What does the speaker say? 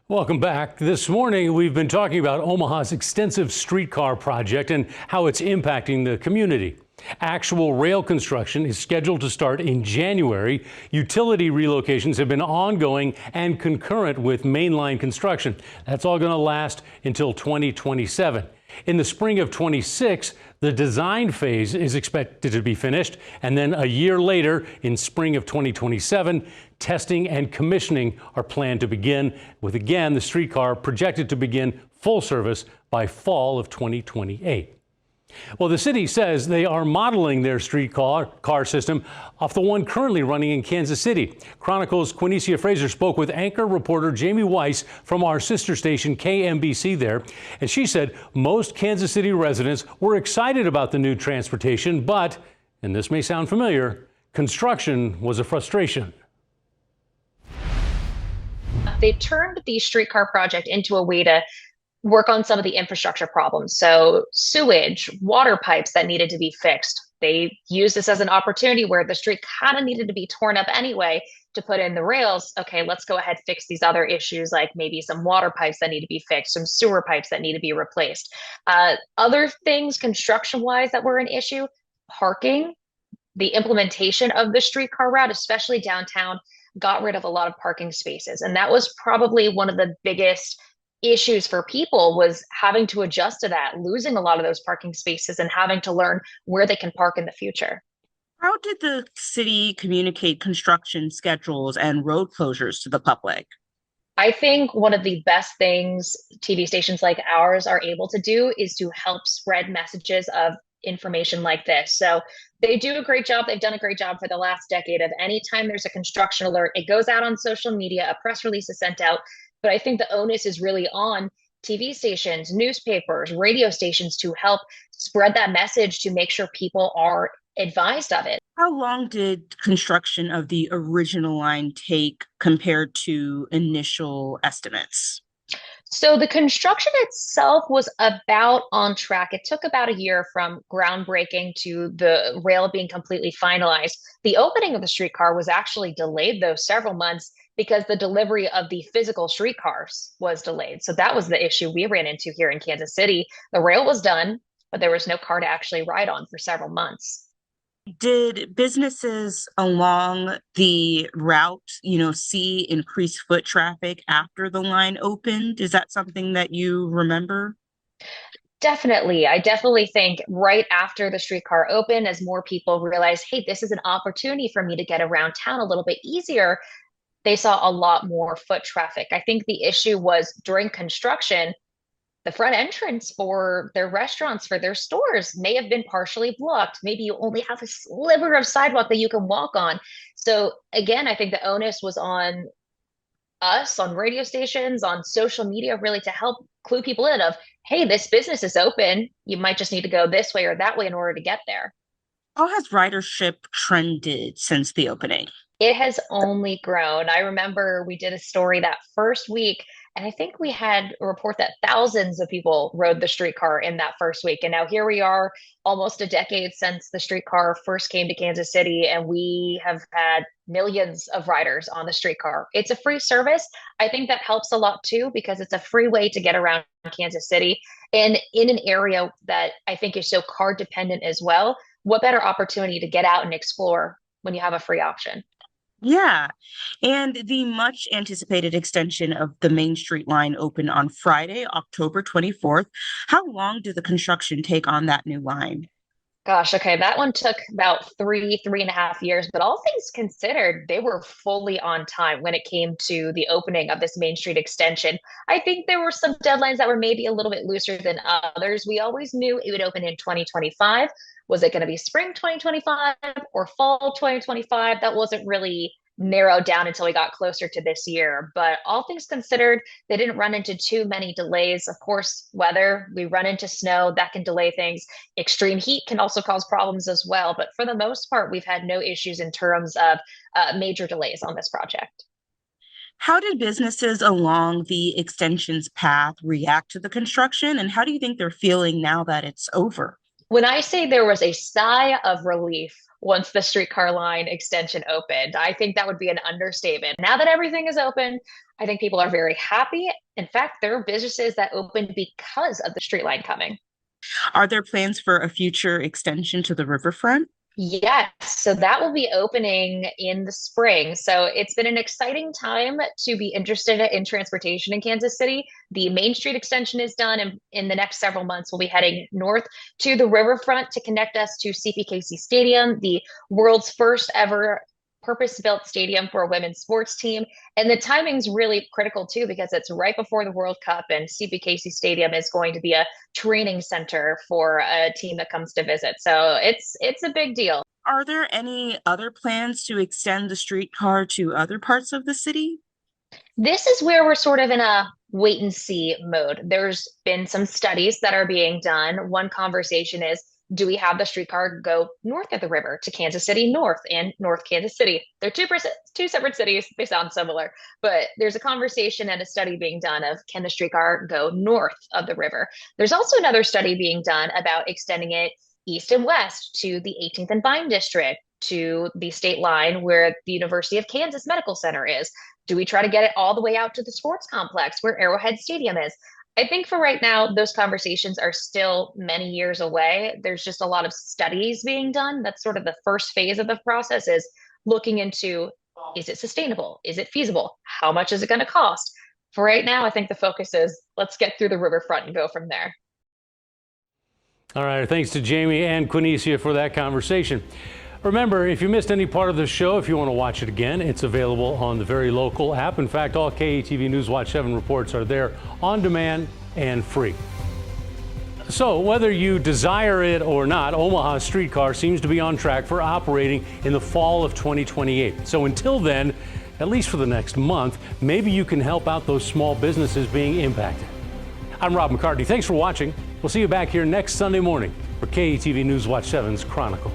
Welcome back. This morning, we've been talking about Omaha's extensive streetcar project and how it's impacting the community. Actual rail construction is scheduled to start in January. Utility relocations have been ongoing and concurrent with mainline construction. That's all going to last until 2027. In the spring of 26, the design phase is expected to be finished, and then a year later, in spring of 2027, testing and commissioning are planned to begin, with again the streetcar projected to begin full service by fall of 2028. Well, the city says they are modeling their streetcar system off the one currently running in Kansas City. Chronicle's Quinicia Fraser spoke with anchor reporter Jamie Weiss from our sister station KMBC there, and she said most Kansas City residents were excited about the new transportation, but, and this may sound familiar, construction was a frustration. They turned the streetcar project into a way to work on some of the infrastructure problems. So sewage, water pipes that needed to be fixed. They used this as an opportunity where the street kind of needed to be torn up anyway to put in the rails. Okay, let's go ahead, fix these other issues, like maybe some water pipes that need to be fixed, some sewer pipes that need to be replaced. Other things construction wise that were an issue, parking, the implementation of the streetcar route, especially downtown, got rid of a lot of parking spaces. And that was probably one of the biggest issues for people, was having to adjust to that, losing a lot of those parking spaces and having to learn where they can park in the future. How did the city communicate construction schedules and road closures to the public? I think one of the best things TV stations like ours are able to do is to help spread messages of information like this. So they do a great job. They've done a great job for the last decade of anytime there's a construction alert, it goes out on social media, a press release is sent out. But I think the onus is really on TV stations, newspapers, radio stations to help spread that message to make sure people are advised of it. How long did construction of the original line take compared to initial estimates? So the construction itself was about on track. It took about a year from groundbreaking to the rail being completely finalized. The opening of the streetcar was actually delayed, though, several months because the delivery of the physical streetcars was delayed. So that was the issue we ran into here in Kansas City. The rail was done, but there was no car to actually ride on for several months. Did businesses along the route, see increased foot traffic after the line opened? Is that something that you remember? Definitely. I definitely think right after the streetcar opened, as more people realized, hey, this is an opportunity for me to get around town a little bit easier, they saw a lot more foot traffic. I think the issue was during construction, the front entrance for their restaurants, for their stores, may have been partially blocked. Maybe you only have a sliver of sidewalk that you can walk on. So again, I think the onus was on us, on radio stations, on social media, really to help clue people in of, hey, this business is open. You might just need to go this way or that way in order to get there. How has ridership trended since the opening? It has only grown. I remember we did a story that first week, and I think we had a report that thousands of people rode the streetcar in that first week. And now here we are, almost a decade since the streetcar first came to Kansas City, and we have had millions of riders on the streetcar. It's a free service. I think that helps a lot too, because it's a free way to get around Kansas City and in an area that I think is so car dependent as well. What better opportunity to get out and explore when you have a free option? Yeah. And the much anticipated extension of the Main Street line opened on Friday, October 24th. How long did the construction take on that new line? Gosh, okay, that one took about 3.5 years, but all things considered, they were fully on time when it came to the opening of this Main Street extension. I think there were some deadlines that were maybe a little bit looser than others. We always knew it would open in 2025. Was it going to be spring 2025 or fall 2025? That wasn't really narrowed down until we got closer to this year. But all things considered, they didn't run into too many delays. Of course, weather, we run into snow, that can delay things. Extreme heat can also cause problems as well. But for the most part, we've had no issues in terms of major delays on this project. How did businesses along the extension's path react to the construction? And how do you think they're feeling now that it's over? When I say there was a sigh of relief once the streetcar line extension opened, I think that would be an understatement. Now that everything is open, I think people are very happy. In fact, there are businesses that opened because of the street line coming. Are there plans for a future extension to the riverfront? Yes, so that will be opening in the spring. So it's been an exciting time to be interested in transportation in Kansas City. The Main Street extension is done, and in the next several months, we'll be heading north to the riverfront to connect us to CPKC Stadium, the world's first ever purpose-built stadium for a women's sports team. And the timing's really critical too, because it's right before the World Cup, and CPKC Stadium is going to be a training center for a team that comes to visit. So it's a big deal. Are there any other plans to extend the streetcar to other parts of the city? This is where we're sort of in a wait and see mode. There's been some studies that are being done. One conversation is, do we have the streetcar go north of the river to Kansas City North and North Kansas City? They're two separate cities. They sound similar, but there's a conversation and a study being done of, can the streetcar go north of the river? There's also another study being done about extending it east and west to the 18th and Vine district, to the state line where the University of Kansas Medical Center is. Do we try to get it all the way out to the sports complex where Arrowhead Stadium is? I think for right now, those conversations are still many years away. There's just a lot of studies being done. That's sort of the first phase of the process, is looking into, is it sustainable? Is it feasible? How much is it going to cost? For right now, I think the focus is, let's get through the riverfront and go from there. All right, thanks to Jamie and Quinicia for that conversation. Remember, if you missed any part of the show, if you want to watch it again, it's available on the Very Local app. In fact, all KETV News Watch 7 reports are there on demand and free. So whether you desire it or not, Omaha's streetcar seems to be on track for operating in the fall of 2028. So until then, at least for the next month, maybe you can help out those small businesses being impacted. I'm Rob McCartney. Thanks for watching. We'll see you back here next Sunday morning for KETV News Watch 7's Chronicle.